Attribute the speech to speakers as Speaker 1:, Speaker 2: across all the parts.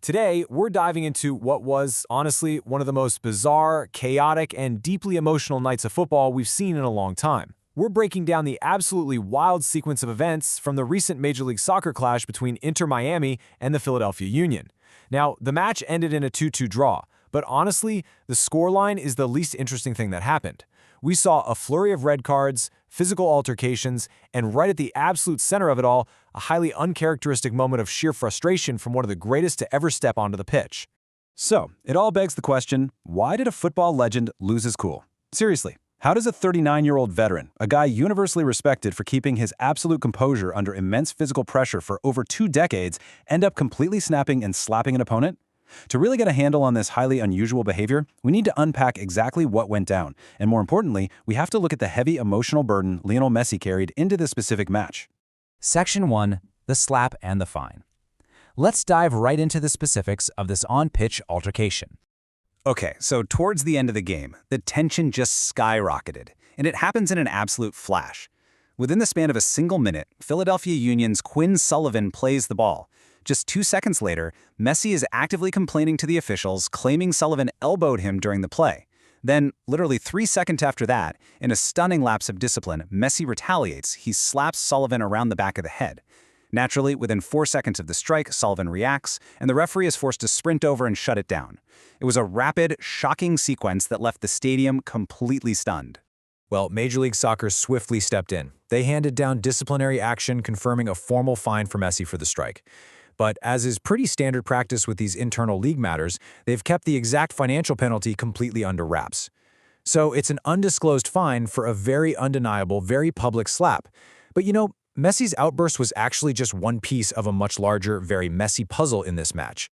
Speaker 1: Today, we're diving into what was, honestly, one of the most bizarre, chaotic, and deeply emotional nights of football we've seen in a long time. We're breaking down the absolutely wild sequence of events from the recent Major League Soccer clash between Inter Miami and the Philadelphia Union. Now, the match ended in a 2-2 draw, but honestly, the scoreline is the least interesting thing that happened. We saw a flurry of red cards, physical altercations, and right at the absolute center of it all, a highly uncharacteristic moment of sheer frustration from one of the greatest to ever step onto the pitch.
Speaker 2: So, it all begs the question, why did a football legend lose his cool? Seriously, how does a 39-year-old veteran, a guy universally respected for keeping his absolute composure under immense physical pressure for over 2 decades, end up completely snapping and slapping an opponent? To really get a handle on this highly unusual behavior, we need to unpack exactly what went down, and more importantly, we have to look at the heavy emotional burden Lionel Messi carried into this specific match.
Speaker 3: Section 1. The slap and the fine. Let's dive right into the specifics of this on-pitch altercation.
Speaker 2: Okay, so towards the end of the game, the tension just skyrocketed, and it happens in an absolute flash. Within the span of a single minute, Philadelphia Union's Quinn Sullivan plays the ball. Just 2 seconds later, Messi is actively complaining to the officials, claiming Sullivan elbowed him during the play. Then, literally 3 seconds after that, in a stunning lapse of discipline, Messi retaliates. He slaps Sullivan around the back of the head. Naturally, within 4 seconds of the strike, Sullivan reacts, and the referee is forced to sprint over and shut it down. It was a rapid, shocking sequence that left the stadium completely stunned.
Speaker 1: Well, Major League Soccer swiftly stepped in. They handed down disciplinary action, confirming a formal fine for Messi for the strike. But as is pretty standard practice with these internal league matters, they've kept the exact financial penalty completely under wraps. So it's an undisclosed fine for a very undeniable, very public slap. But you know, Messi's outburst was actually just one piece of a much larger, very messy puzzle in this match.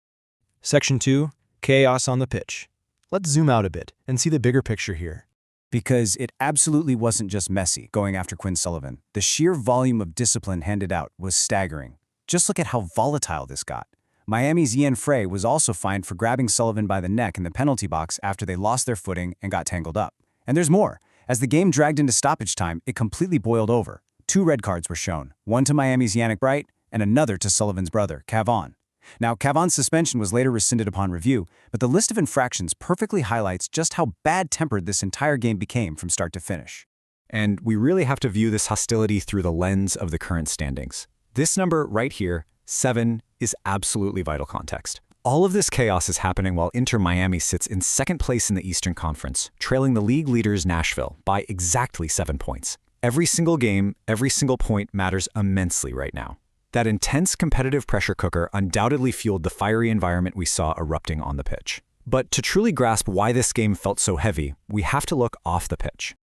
Speaker 4: Section 2. Chaos on the pitch. Let's zoom out a bit and see the bigger picture here.
Speaker 2: Because it absolutely wasn't just Messi going after Quinn Sullivan. The sheer volume of discipline handed out was staggering. Just look at how volatile this got. Miami's Ian Frey was also fined for grabbing Sullivan by the neck in the penalty box after they lost their footing and got tangled up. And there's more. As the game dragged into stoppage time, it completely boiled over. 2 red cards were shown, one to Miami's Yannick Bright and another to Sullivan's brother, Cavon. Now, Cavon's suspension was later rescinded upon review, but the list of infractions perfectly highlights just how bad-tempered this entire game became from start to finish.
Speaker 5: And we really have to view this hostility through the lens of the current standings. This number right here, 7, is absolutely vital context. All of this chaos is happening while Inter Miami sits in second place in the Eastern Conference, trailing the league leaders Nashville by exactly 7 points. Every single game, every single point matters immensely right now. That intense competitive pressure cooker undoubtedly fueled the fiery environment we saw erupting on the pitch. But to truly grasp why this game felt so heavy, we have to look off the pitch.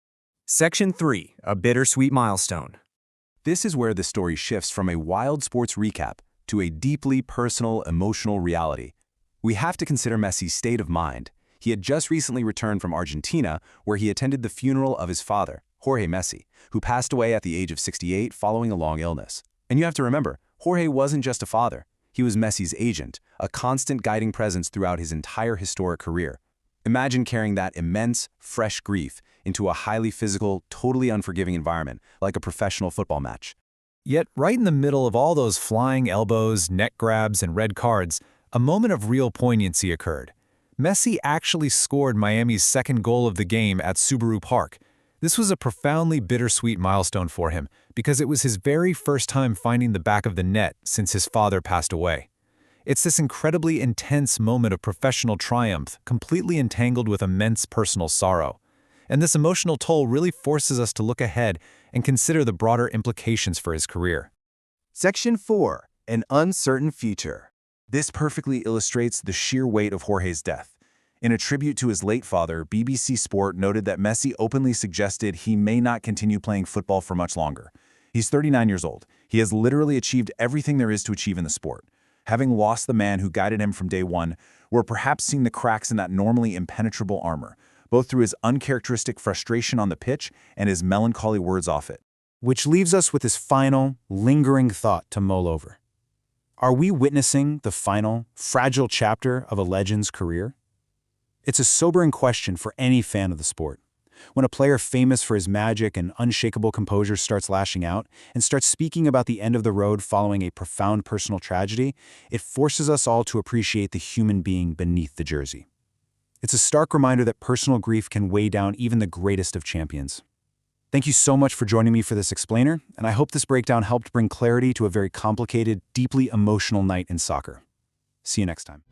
Speaker 1: Section 3. A bittersweet milestone.
Speaker 6: This is where the story shifts from a wild sports recap to a deeply personal, emotional reality. We have to consider Messi's state of mind. He had just recently returned from Argentina, where he attended the funeral of his father, Jorge Messi, who passed away at the age of 68 following a long illness. And you have to remember, Jorge wasn't just a father. He was Messi's agent, a constant guiding presence throughout his entire historic career. Imagine carrying that immense, fresh grief into a highly physical, totally unforgiving environment, like a professional football match.
Speaker 1: Yet, right in the middle of all those flying elbows, neck grabs, and red cards, a moment of real poignancy occurred. Messi actually scored Miami's second goal of the game at Subaru Park. This was a profoundly bittersweet milestone for him, because it was his very first time finding the back of the net since his father passed away. It's this incredibly intense moment of professional triumph, completely entangled with immense personal sorrow. And this emotional toll really forces us to look ahead and consider the broader implications for his career.
Speaker 6: Section 4. An uncertain future. This perfectly illustrates the sheer weight of Jorge's death. In a tribute to his late father, BBC Sport noted that Messi openly suggested he may not continue playing football for much longer. He's 39 years old. He has literally achieved everything there is to achieve in the sport. Having lost the man who guided him from day one, we're perhaps seeing the cracks in that normally impenetrable armor, both through his uncharacteristic frustration on the pitch and his melancholy words off it.
Speaker 2: Which leaves us with this final, lingering thought to mull over. Are we witnessing the final, fragile chapter of a legend's career? It's a sobering question for any fan of the sport.
Speaker 6: When a player famous for his magic and unshakable composure starts lashing out and starts speaking about the end of the road following a profound personal tragedy, it forces us all to appreciate the human being beneath the jersey. It's a stark reminder that personal grief can weigh down even the greatest of champions. Thank you so much for joining me for this explainer, and I hope this breakdown helped bring clarity to a very complicated, deeply emotional night in soccer. See you next time.